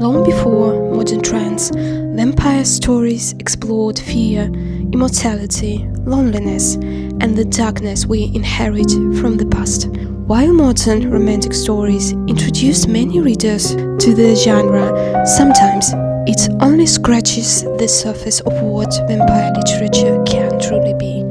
Long before modern trends, vampire stories explored fear, immortality, loneliness, and the darkness we inherit from the past. While modern romantic stories introduce many readers to the genre, sometimes it only scratches the surface of what vampire literature can truly be.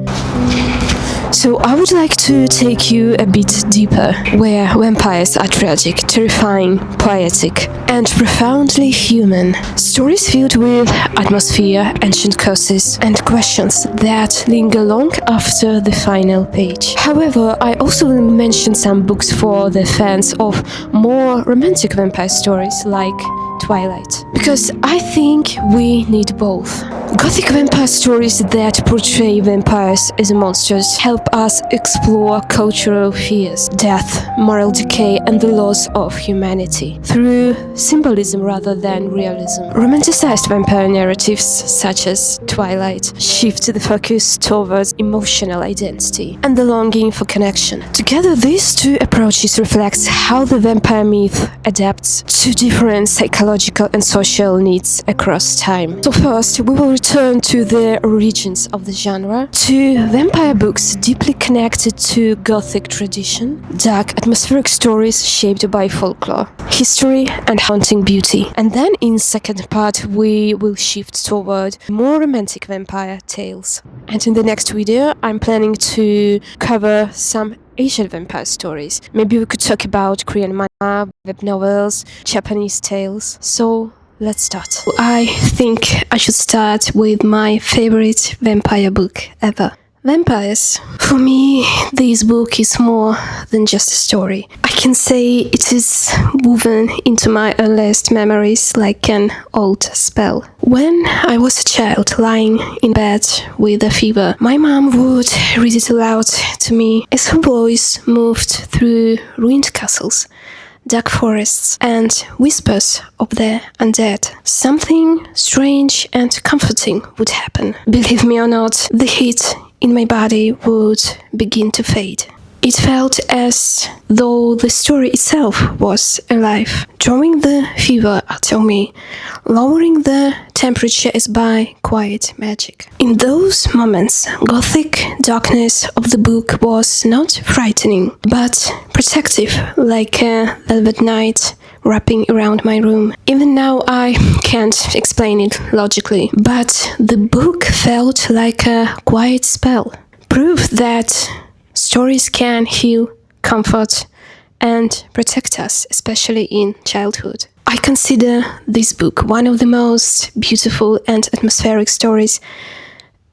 So I would like to take you a bit deeper, where vampires are tragic, terrifying, poetic, and profoundly human. Stories filled with atmosphere, ancient curses, and questions that linger long after the final page. However, I also will mention some books for the fans of more romantic vampire stories like Twilight, because I think we need both. Gothic vampire stories that portray vampires as monsters help us explore cultural fears, death, moral decay, and the loss of humanity through symbolism rather than realism. Romanticized vampire narratives, such as Twilight, shift the focus towards emotional identity and the longing for connection. Together, these two approaches reflect how the vampire myth adapts to different psychological and social needs across time. So first, we will return to the origins of the genre, to vampire books deeply connected to Gothic tradition, dark atmospheric stories shaped by folklore, history, and haunting beauty. And then in second part, we will shift toward more romantic vampire tales. And in the next video, I'm planning to cover some Asian vampire stories. Maybe we could talk about Korean manga, web novels, Japanese tales. So let's start. I think I should start with my favorite vampire book ever. Vampires. For me, this book is more than just a story. I can say it is woven into my earliest memories like an old spell. When I was a child lying in bed with a fever, my mom would read it aloud to me as her voice moved through ruined castles, dark forests, and whispers of the undead. Something strange and comforting would happen. Believe me or not, the heat in my body would begin to fade. It felt as though the story itself was alive, drawing the fever out of me, lowering the temperature as by quiet magic. In those moments, Gothic darkness of the book was not frightening, but protective, like a velvet night wrapping around my room. Even now, I can't explain it logically, but the book felt like a quiet spell, proof that stories can heal, comfort, and protect us, especially in childhood. I consider this book one of the most beautiful and atmospheric stories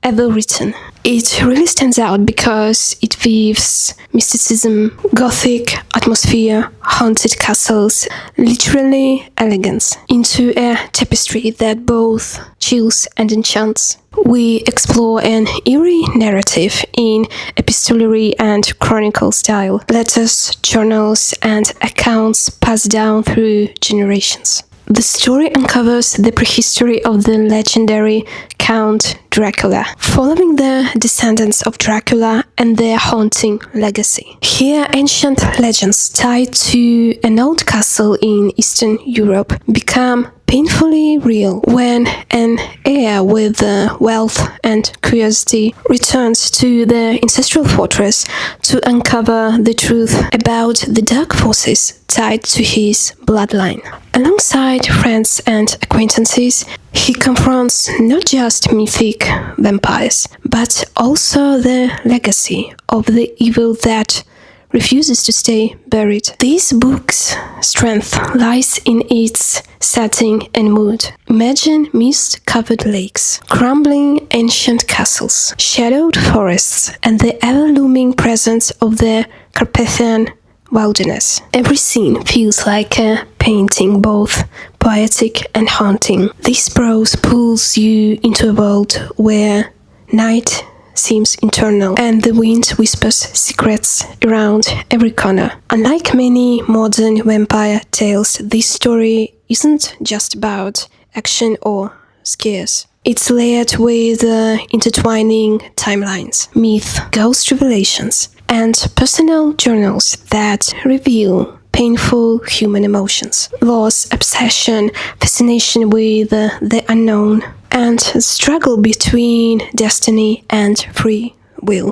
ever written. It really stands out because it weaves mysticism, Gothic atmosphere, haunted castles, literally elegance, into a tapestry that both chills and enchants. We explore an eerie narrative in epistolary and chronicle style, letters, journals, and accounts passed down through generations. The story uncovers the prehistory of the legendary Count Dracula, following the descendants of Dracula and their haunting legacy. Here, ancient legends tied to an old castle in Eastern Europe become painfully real when an heir with wealth and curiosity returns to the ancestral fortress to uncover the truth about the dark forces tied to his bloodline. Alongside friends and acquaintances, he confronts not just mythic vampires, but also the legacy of the evil that refuses to stay buried. This book's strength lies in its setting and mood. Imagine mist-covered lakes, crumbling ancient castles, shadowed forests, and the ever-looming presence of the Carpathian wilderness. Every scene feels like a painting, both poetic and haunting. This prose pulls you into a world where night seems eternal, and the wind whispers secrets around every corner. Unlike many modern vampire tales, this story isn't just about action or scares. It's layered with intertwining timelines, myth, ghost revelations, and personal journals that reveal painful human emotions: loss, obsession, fascination with the unknown, and struggle between destiny and free will.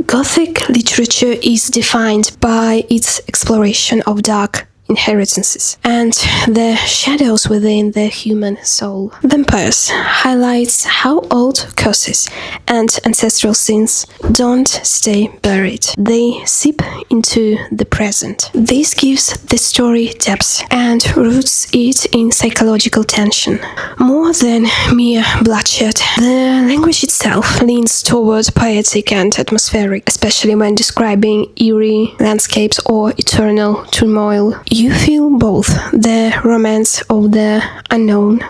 Gothic literature is defined by its exploration of dark inheritances and the shadows within the human soul. Vampires highlights how old curses and ancestral sins don't stay buried. They seep into the present. This gives the story depth and roots it in psychological tension. More than mere bloodshed, the language itself leans toward poetic and atmospheric, especially when describing eerie landscapes or eternal turmoil. You feel both the romance of the unknown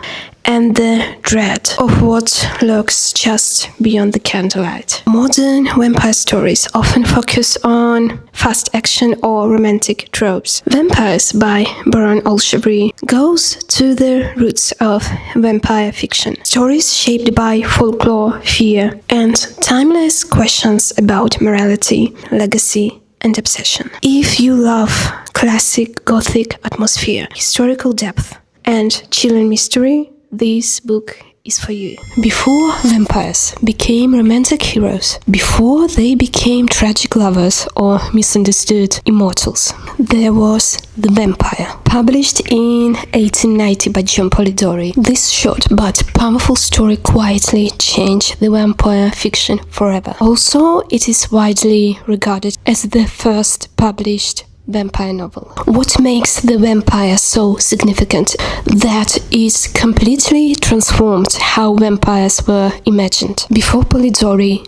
and the dread of what lurks just beyond the candlelight. Modern vampire stories often focus on fast action or romantic tropes. Vampires by Baron Olshevri goes to the roots of vampire fiction. Stories shaped by folklore, fear, and timeless questions about morality, legacy, and obsession. If you love classic Gothic atmosphere, historical depth, and chilling mystery, this book is for you. Before vampires became romantic heroes, before they became tragic lovers or misunderstood immortals, there was The Vampire, published in 1890 by John Polidori. This short but powerful story quietly changed the vampire fiction forever. Also, it is widely regarded as the first published vampire novel. What makes The Vampire so significant? That it completely transformed how vampires were imagined. Before Polidori,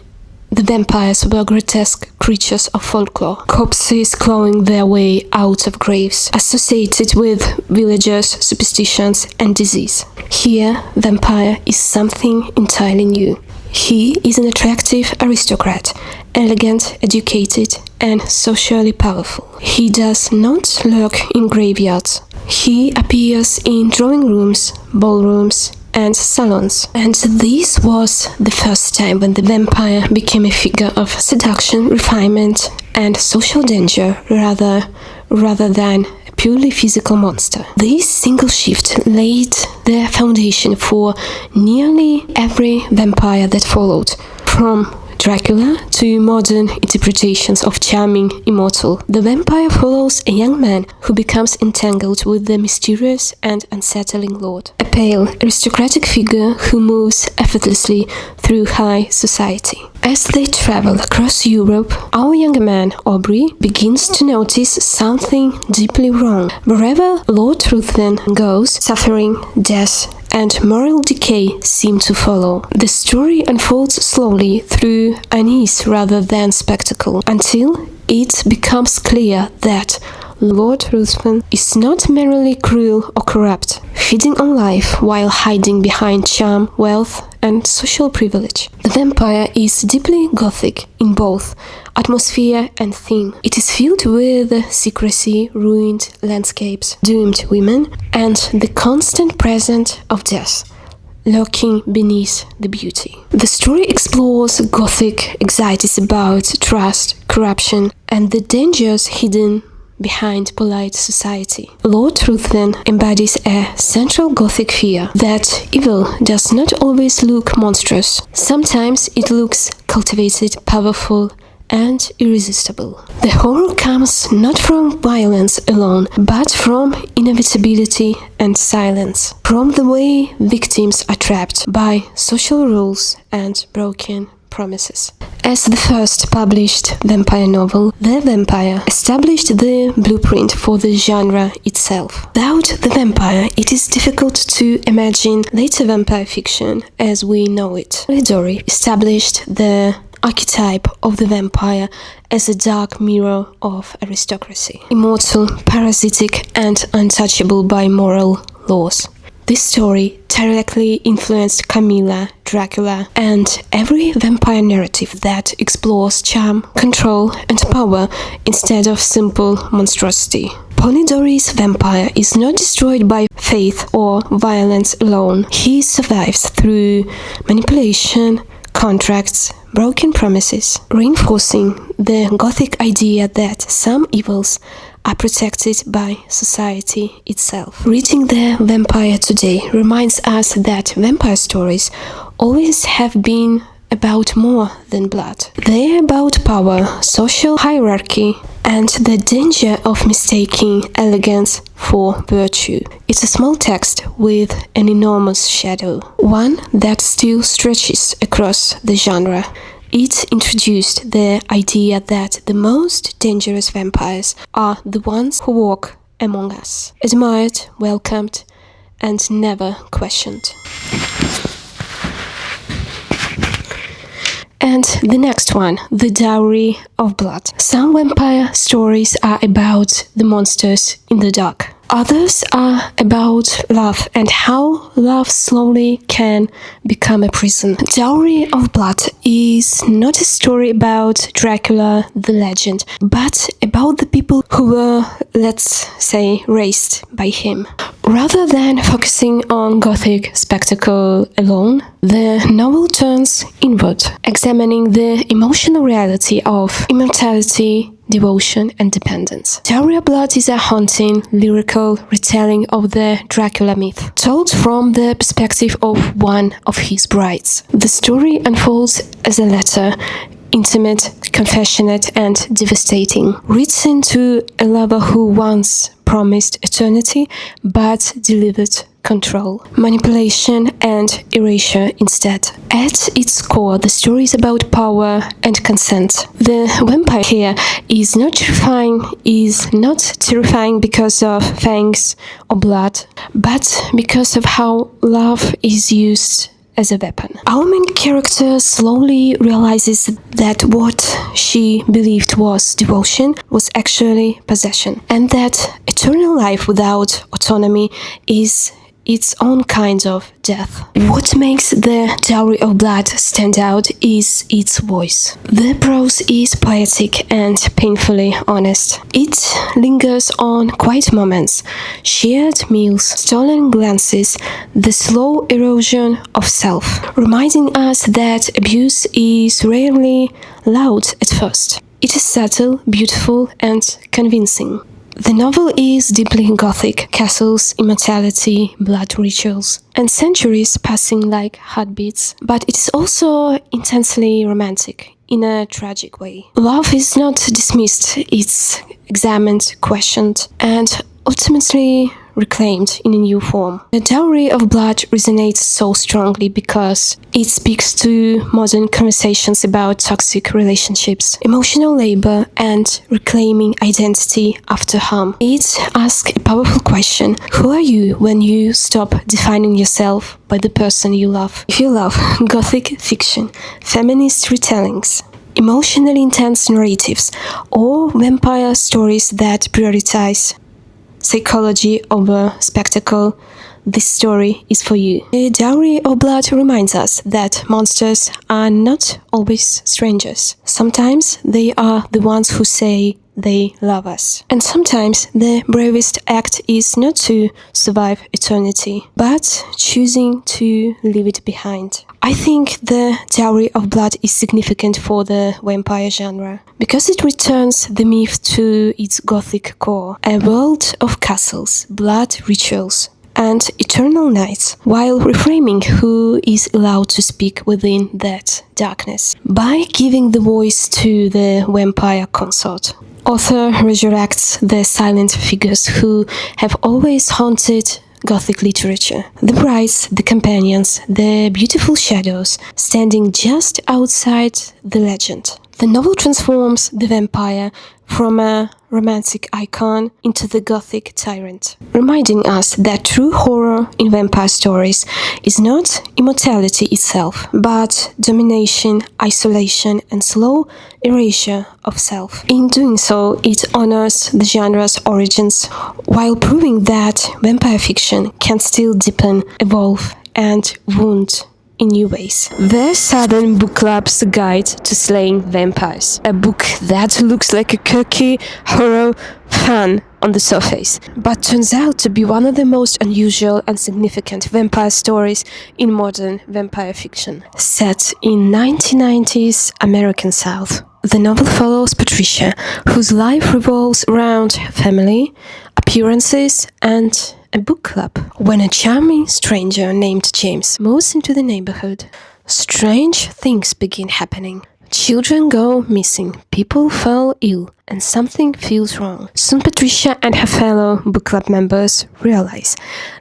the vampires were grotesque creatures of folklore, corpses clawing their way out of graves, associated with villagers, superstitions, and disease. Here, vampire is something entirely new. He is an attractive aristocrat, elegant, educated, and socially powerful. He does not lurk in graveyards. He appears in drawing rooms, ballrooms, and salons. And this was the first time when the vampire became a figure of seduction, refinement, and social danger rather than a purely physical monster. This single shift laid the foundation for nearly every vampire that followed, from Dracula to modern interpretations of charming immortal. The vampire follows a young man who becomes entangled with the mysterious and unsettling lord, a pale, aristocratic figure who moves effortlessly through high society. As they travel across Europe, our young man, Aubrey, begins to notice something deeply wrong. Wherever Lord Ruthven goes, suffering, death, and moral decay seem to follow. The story unfolds slowly through unease rather than spectacle, until it becomes clear that Lord Ruthven is not merely cruel or corrupt, feeding on life while hiding behind charm, wealth, and social privilege. The Vampire is deeply Gothic in both atmosphere and theme. It is filled with secrecy, ruined landscapes, doomed women, and the constant presence of death lurking beneath the beauty. The story explores Gothic anxieties about trust, corruption, and the dangers hidden behind polite society. Lord Ruthven embodies a central Gothic fear that evil does not always look monstrous. Sometimes it looks cultivated, powerful, and irresistible. The horror comes not from violence alone, but from inevitability and silence, from the way victims are trapped by social rules and broken promises. As the first published vampire novel, The Vampire established the blueprint for the genre itself. Without The Vampire, it is difficult to imagine later vampire fiction as we know it. Polidori established the archetype of the vampire as a dark mirror of aristocracy, immortal, parasitic, and untouchable by moral laws. This story directly influenced Camilla, Dracula, and every vampire narrative that explores charm, control, and power instead of simple monstrosity. Polidori's vampire is not destroyed by faith or violence alone. He survives through manipulation, contracts, broken promises, reinforcing the Gothic idea that some evils are protected by society itself. Reading The Vampire today reminds us that vampire stories always have been about more than blood. They're about power, social hierarchy, and the danger of mistaking elegance for virtue. It's a small text with an enormous shadow, one that still stretches across the genre. It introduced the idea that the most dangerous vampires are the ones who walk among us, admired, welcomed, and never questioned. And the next one, The Dowry of Blood. Some vampire stories are about the monsters in the dark. Others are about love and how love slowly can become a prison. Dowry of Blood is not a story about Dracula, the legend, but about the people who were, let's say, raised by him. Rather than focusing on Gothic spectacle alone, the novel turns inward, examining the emotional reality of immortality, devotion, and dependence. Dowry of Blood is a haunting, lyrical retelling of the Dracula myth, told from the perspective of one of his brides. The story unfolds as a letter, intimate, compassionate, and devastating, written to a lover who once promised eternity but delivered control, manipulation, and erasure instead. At its core, the story is about power and consent. The vampire here is not terrifying because of fangs or blood, but because of how love is used as a weapon. Our main character slowly realizes that what she believed was devotion was actually possession, and that eternal life without autonomy is its own kind of death. What makes The Dowry of Blood stand out is its voice. The prose is poetic and painfully honest. It lingers on quiet moments, shared meals, stolen glances, the slow erosion of self, reminding us that abuse is rarely loud at first. It is subtle, beautiful, and convincing. The novel is deeply Gothic: castles, immortality, blood rituals, and centuries passing like heartbeats. But it is also intensely romantic, in a tragic way. Love is not dismissed, it's examined, questioned, and ultimately reclaimed in a new form. The Dowry of Blood resonates so strongly because it speaks to modern conversations about toxic relationships, emotional labor, and reclaiming identity after harm. It asks a powerful question: who are you when you stop defining yourself by the person you love? If you love Gothic fiction, feminist retellings, emotionally intense narratives, or vampire stories that prioritize psychology over spectacle, this story is for you. The Dowry of Blood reminds us that monsters are not always strangers. Sometimes they are the ones who say they love us. And sometimes the bravest act is not to survive eternity, but choosing to leave it behind. I think The Dowry of Blood is significant for the vampire genre because it returns the myth to its Gothic core, a world of castles, blood rituals, and eternal nights, while reframing who is allowed to speak within that darkness. By giving the voice to the vampire consort, author resurrects the silent figures who have always haunted Gothic literature. The brides, the companions, the beautiful shadows standing just outside the legend. The novel transforms the vampire from a romantic icon into the Gothic tyrant, reminding us that true horror in vampire stories is not immortality itself, but domination, isolation, and slow erasure of self. In doing so, it honors the genre's origins, while proving that vampire fiction can still deepen, evolve, and wound in new ways. The Southern Book Club's Guide to Slaying Vampires, a book that looks like a quirky horror fun on the surface, but turns out to be one of the most unusual and significant vampire stories in modern vampire fiction. Set in 1990s American South, the novel follows Patricia, whose life revolves around her family, appearances, and a book club. When a charming stranger named James moves into the neighborhood, strange things begin happening. Children go missing, people fall ill, and something feels wrong. Soon Patricia and her fellow book club members realize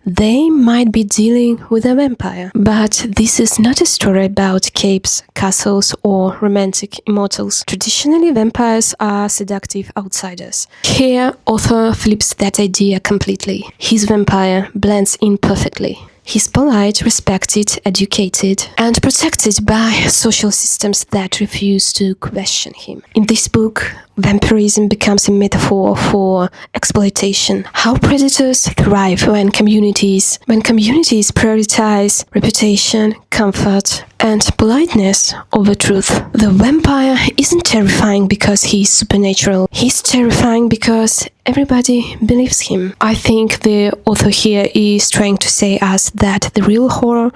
they might be dealing with a vampire. But this is not a story about capes, castles, or romantic immortals. Traditionally, vampires are seductive outsiders. Here, author flips that idea completely. His vampire blends in perfectly. He's polite, respected, educated, and protected by social systems that refuse to question him. In this book, vampirism becomes a metaphor for exploitation. How predators thrive when communities prioritize reputation, comfort, and politeness over truth. The vampire isn't terrifying because he's supernatural. He's terrifying because everybody believes him. I think the author here is trying to say us that the real horror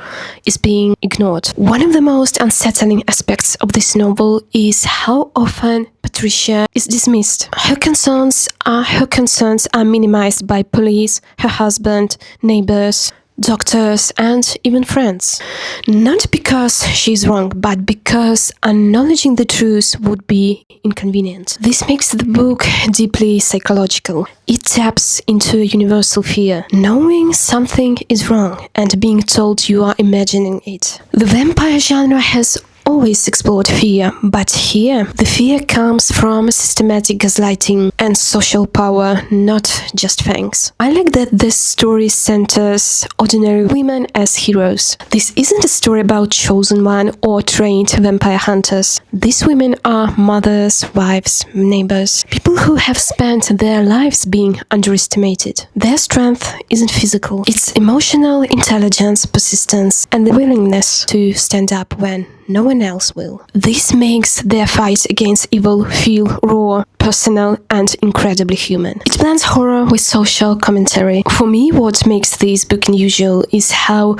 is being ignored. One of the most unsettling aspects of this novel is how often Patricia is dismissed. Her concerns are minimized by police, her husband, neighbors, doctors, and even friends. Not because she's wrong, but because acknowledging the truth would be inconvenient. This makes the book deeply psychological. It taps into a universal fear, knowing something is wrong and being told you are imagining it. The vampire genre has always explored fear, but here the fear comes from systematic gaslighting and social power, not just fangs. I like that this story centers ordinary women as heroes. This isn't a story about chosen one or trained vampire hunters. These women are mothers, wives, neighbors, people who have spent their lives being underestimated. Their strength isn't physical, it's emotional intelligence, persistence, and the willingness to stand up when no one else will. This makes their fight against evil feel raw, personal, and incredibly human. It blends horror with social commentary. For me, what makes this book unusual is how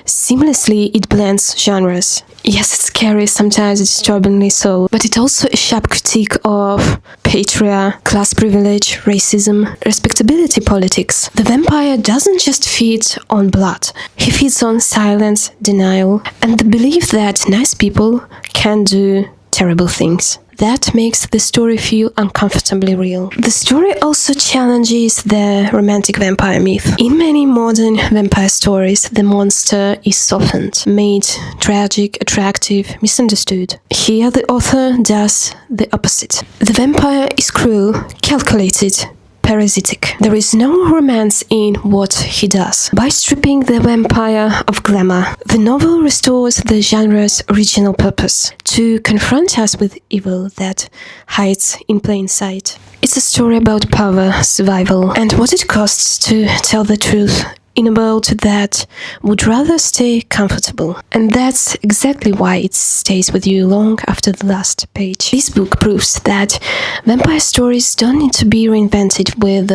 seamlessly it blends genres. Yes, it's scary, sometimes disturbingly so, but it's also a sharp critique of patriarchy, class privilege, racism, respectability politics. The vampire doesn't just feed on blood. He feeds on silence, denial, and the belief that nice people can do terrible things. That makes the story feel uncomfortably real. The story also challenges the romantic vampire myth. In many modern vampire stories, the monster is softened, made tragic, attractive, misunderstood. Here, the author does the opposite. The vampire is cruel, calculated, parasitic. There is no romance in what he does. By stripping the vampire of glamour, the novel restores the genre's original purpose, to confront us with evil that hides in plain sight. It's a story about power, survival, and what it costs to tell the truth in a world that would rather stay comfortable. And that's exactly why it stays with you long after the last page. This book proves that vampire stories don't need to be reinvented with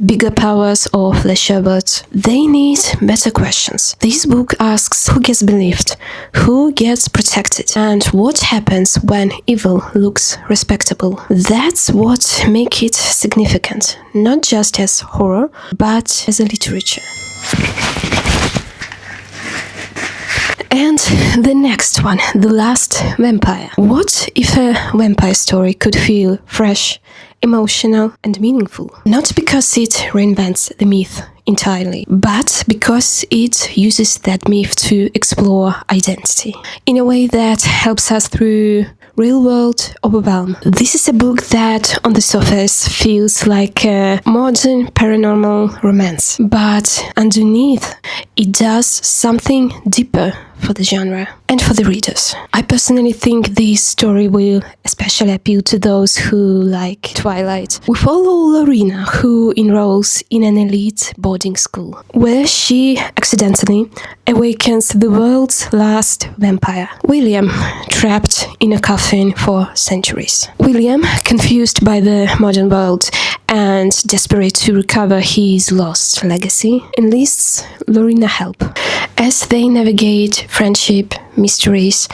bigger powers or flashier words. They need better questions. This book asks who gets believed, who gets protected, and what happens when evil looks respectable. That's what makes it significant, not just as horror, but as a literature. And the next one, The Last Vampire. What if a vampire story could feel fresh, emotional, and meaningful? Not because it reinvents the myth entirely, but because it uses that myth to explore identity in a way that helps us through real-world overwhelm. This is a book that, on the surface, feels like a modern paranormal romance, but underneath, it does something deeper for the genre and for the readers. I personally think this story will especially appeal to those who like Twilight twilight. We follow Lorena, who enrolls in an elite boarding school, where she accidentally awakens the world's last vampire, William, trapped in a coffin for centuries. William, confused by the modern world and desperate to recover his lost legacy, enlists Lorena help. As they navigate friendship, mysteries,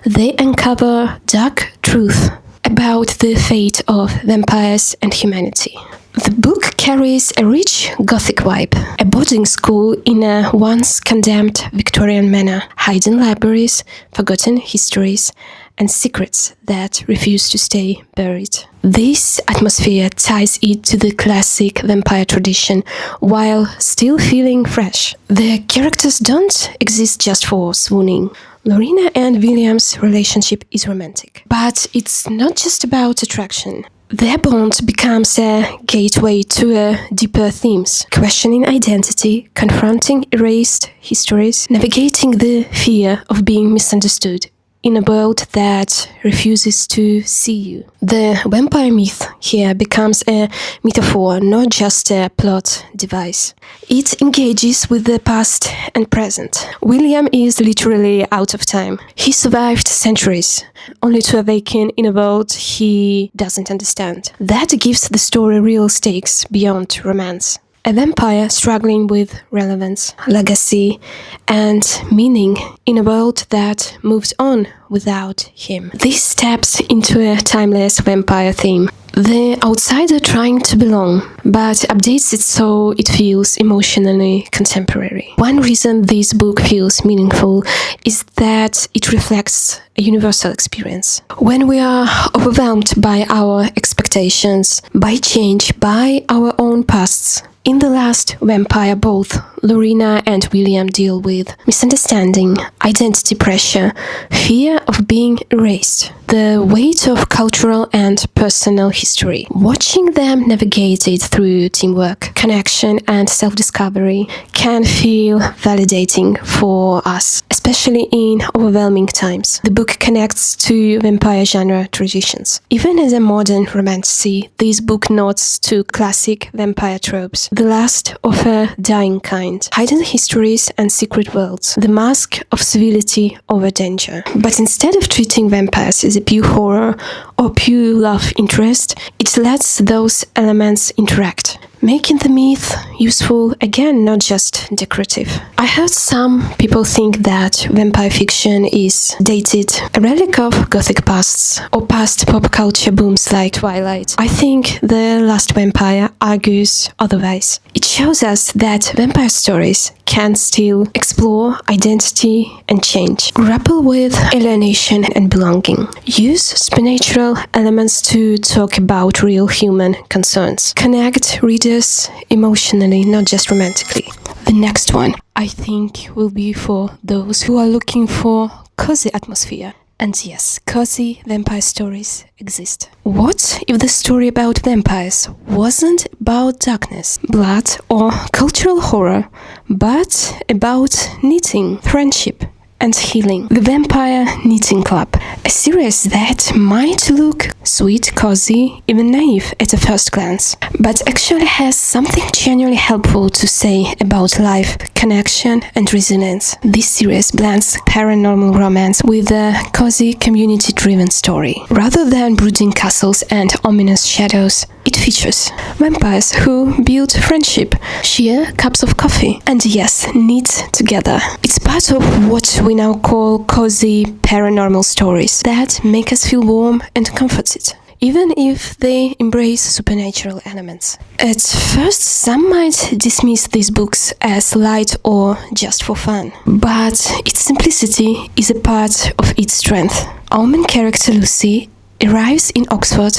they uncover dark truth about the fate of vampires and humanity. The book carries a rich Gothic vibe, a boarding school in a once condemned Victorian manor, hidden libraries, forgotten histories, and secrets that refuse to stay buried. This atmosphere ties it to the classic vampire tradition while still feeling fresh. The characters don't exist just for swooning. Lorena and William's relationship is romantic, but it's not just about attraction. Their bond becomes a gateway to deeper themes, questioning identity, confronting erased histories, navigating the fear of being misunderstood in a world that refuses to see you. The vampire myth here becomes a metaphor, not just a plot device. It engages with the past and present. William is literally out of time. He survived centuries, only to awaken in a world he doesn't understand. That gives the story real stakes beyond romance. A vampire struggling with relevance, legacy, and meaning in a world that moved on without him. This taps into a timeless vampire theme. The outsider trying to belong, but updates it so it feels emotionally contemporary. One reason this book feels meaningful is that it reflects a universal experience. When we are overwhelmed by our expectations, by change, by our own pasts, in The Last Vampire, both Lorena and William deal with misunderstanding, identity pressure, fear of being erased, the weight of cultural and personal history. Watching them navigate it through teamwork, connection, and self-discovery can feel validating for us, especially in overwhelming times. The book connects to vampire genre traditions. Even as a modern romantasy, this book nods to classic vampire tropes. The last of a dying kind, hidden histories and secret worlds, the mask of civility over danger. But instead of treating vampires as a pure horror or pure love interest, it lets those elements interact, making the myth useful again, not just decorative. I heard some people think that vampire fiction is dated, a relic of Gothic pasts, or past pop culture booms like Twilight. I think The Last Vampire argues otherwise. It shows us that vampire stories can still explore identity and change, grapple with alienation and belonging, use supernatural elements to talk about real human concerns, connect readers emotionally, not just romantically. The next one, I think, will be for those who are looking for cozy atmosphere. And yes, cozy vampire stories exist. What if the story about vampires wasn't about darkness, blood, or cultural horror, but about knitting, friendship, and healing? The Vampire Knitting Club, a series that might look sweet, cozy, even naive at a first glance, but actually has something genuinely helpful to say about life, connection, and resilience. This series blends paranormal romance with a cozy, community-driven story. Rather than brooding castles and ominous shadows, it features vampires who build friendship, share cups of coffee, and yes, knit together. It's part of what we now call cozy paranormal stories that make us feel warm and comforted, even if they embrace supernatural elements. At first, some might dismiss these books as light or just for fun, but its simplicity is a part of its strength. Our main character, Lucy, arrives in Oxford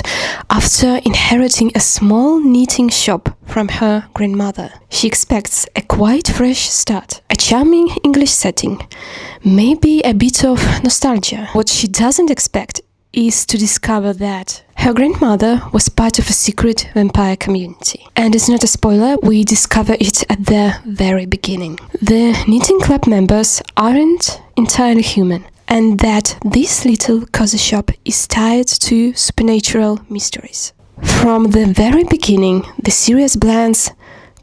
after inheriting a small knitting shop from her grandmother. She expects a quite fresh start, a charming English setting, maybe a bit of nostalgia. What she doesn't expect is to discover that her grandmother was part of a secret vampire community. And it's not a spoiler, we discover it at the very beginning. The knitting club members aren't entirely human, and that this little cozy shop is tied to supernatural mysteries. From the very beginning, the series blends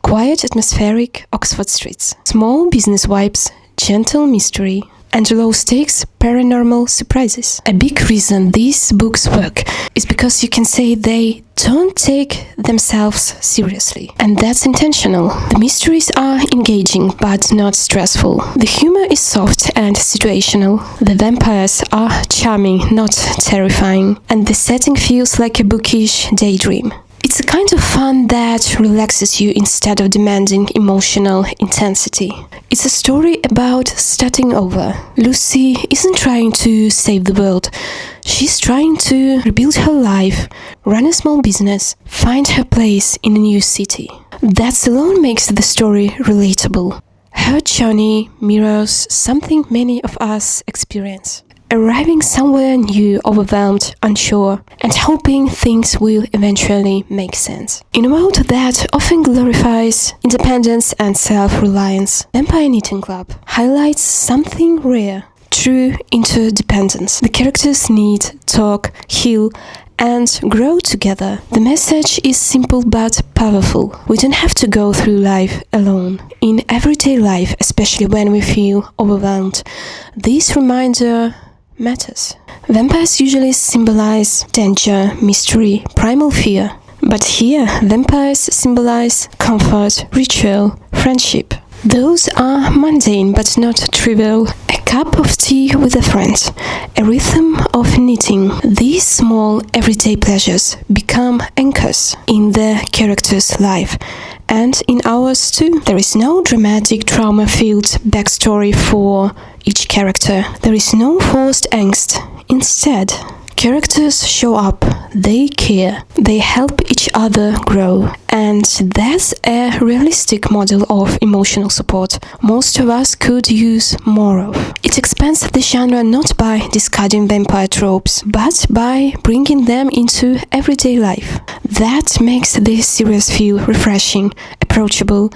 quiet, atmospheric Oxford streets, small business vibes, gentle mystery, and low-stakes paranormal surprises. A big reason these books work is because you can say they don't take themselves seriously. And that's intentional. The mysteries are engaging but not stressful. The humor is soft and situational. The vampires are charming, not terrifying. And the setting feels like a bookish daydream. It's a kind of fun that relaxes you instead of demanding emotional intensity. It's a story about starting over. Lucy isn't trying to save the world. She's trying to rebuild her life, run a small business, find her place in a new city. That alone makes the story relatable. Her journey mirrors something many of us experience. Arriving somewhere new, overwhelmed, unsure, and hoping things will eventually make sense. In a world that often glorifies independence and self-reliance, Vampire Knitting Club highlights something rare: true interdependence. The characters need, talk, heal, and grow together. The message is simple but powerful. We don't have to go through life alone. In everyday life, especially when we feel overwhelmed, this reminder matters. Vampires usually symbolize danger, mystery, primal fear. But here, vampires symbolize comfort, ritual, friendship. Those are mundane but not trivial. A cup of tea with a friend, a rhythm of knitting. These small everyday pleasures become anchors in the character's life, and in ours too. There is no dramatic trauma-filled backstory for each character. There is no forced angst. Instead, characters show up, they care, they help each other grow. And that's a realistic model of emotional support most of us could use more of. It expands the genre not by discarding vampire tropes, but by bringing them into everyday life. That makes this series feel refreshing, approachable,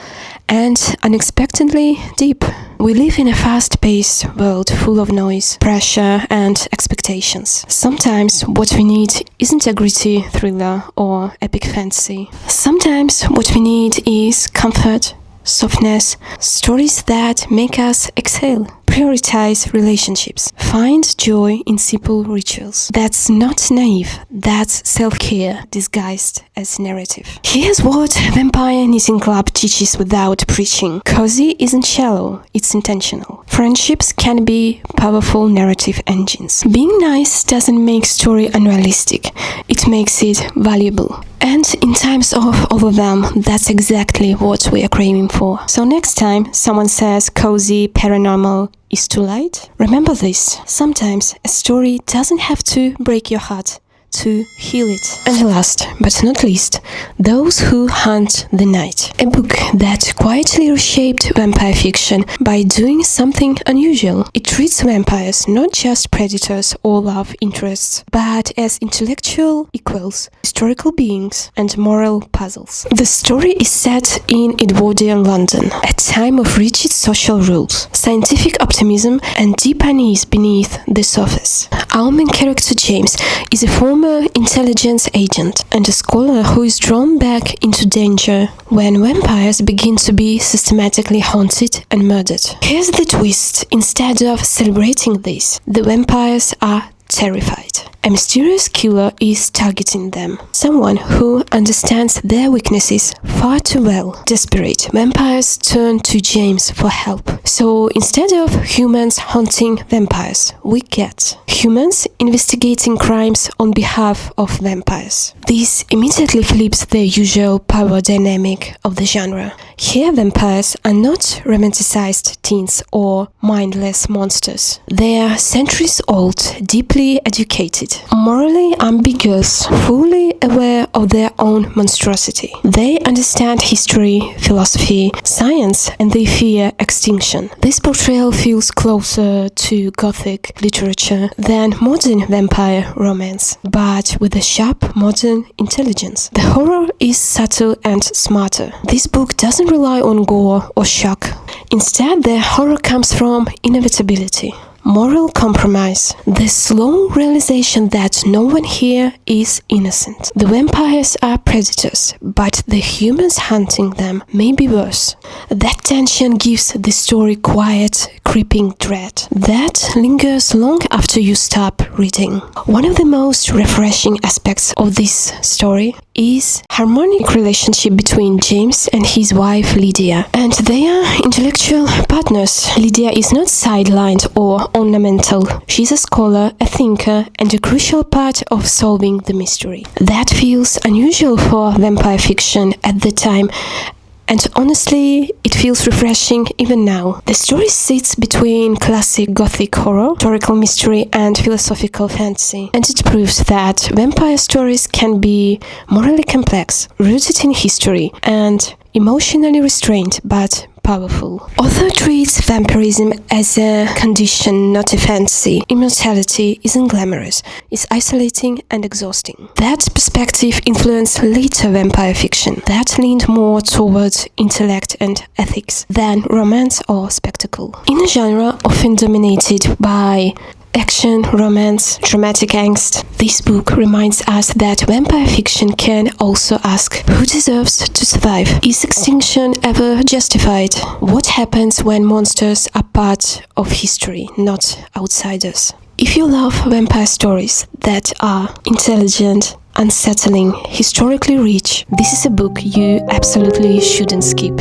and unexpectedly deep. We live in a fast-paced world full of noise, pressure, and expectations. Sometimes what we need isn't a gritty thriller or epic fantasy. Sometimes what we need is comfort, softness, stories that make us exhale. Prioritize relationships. Find joy in simple rituals. That's not naive. That's self-care disguised as narrative. Here's what Vampire Knitting Club teaches without preaching. Cozy isn't shallow, it's intentional. Friendships can be powerful narrative engines. Being nice doesn't make story unrealistic. It makes it valuable. And in times of overwhelm, that's exactly what we are craving for. So next time someone says cozy, paranormal is too light, remember this. Sometimes a story doesn't have to break your heart to heal it. And last but not least, Those Who Hunt the Night, a book that quietly reshaped vampire fiction by doing something unusual. It treats vampires not just predators or love interests, but as intellectual equals, historical beings, and moral puzzles. The story is set in Edwardian London, a time of rigid social rules, scientific optimism, and deep unease beneath the surface. Our main character James is a former intelligence agent and a scholar who is drawn back into danger when vampires begin to be systematically haunted and murdered. Here's the twist: instead of celebrating this, the vampires are terrified. A mysterious killer is targeting them. Someone who understands their weaknesses far too well. Desperate, vampires turn to James for help. So instead of humans hunting vampires, we get humans investigating crimes on behalf of vampires. This immediately flips the usual power dynamic of the genre. Here, vampires are not romanticized teens or mindless monsters. They are centuries old, deeply educated, morally ambiguous, fully aware of their own monstrosity. They understand history, philosophy, science, and they fear extinction. This portrayal feels closer to Gothic literature than modern vampire romance, but with a sharp modern intelligence. The horror is subtle and smarter. This book doesn't rely on gore or shock. Instead, the horror comes from inevitability. moral compromise, the slow realization that no one here is innocent. The vampires are predators, but the humans hunting them may be worse. That tension gives the story quiet, creeping dread that lingers long after you stop reading. One of the most refreshing aspects of this story is harmonic relationship between James and his wife Lydia, and they are intellectual partners. Lydia is not sidelined or ornamental. She's a scholar, a thinker, and a crucial part of solving the mystery. That feels unusual for vampire fiction at the time, and honestly, it feels refreshing even now. The story sits between classic Gothic horror, historical mystery, and philosophical fantasy, and it proves that vampire stories can be morally complex, rooted in history, and emotionally restrained, but powerful. Author treats vampirism as a condition, not a fantasy. Immortality isn't glamorous, it's isolating and exhausting. That perspective influenced later vampire fiction that leaned more towards intellect and ethics than romance or spectacle. In a genre often dominated by action, romance, dramatic angst, this book reminds us that vampire fiction can also ask, who deserves to survive? Is extinction ever justified? What happens when monsters are part of history, not outsiders? If you love vampire stories that are intelligent, unsettling, historically rich, this is a book you absolutely shouldn't skip.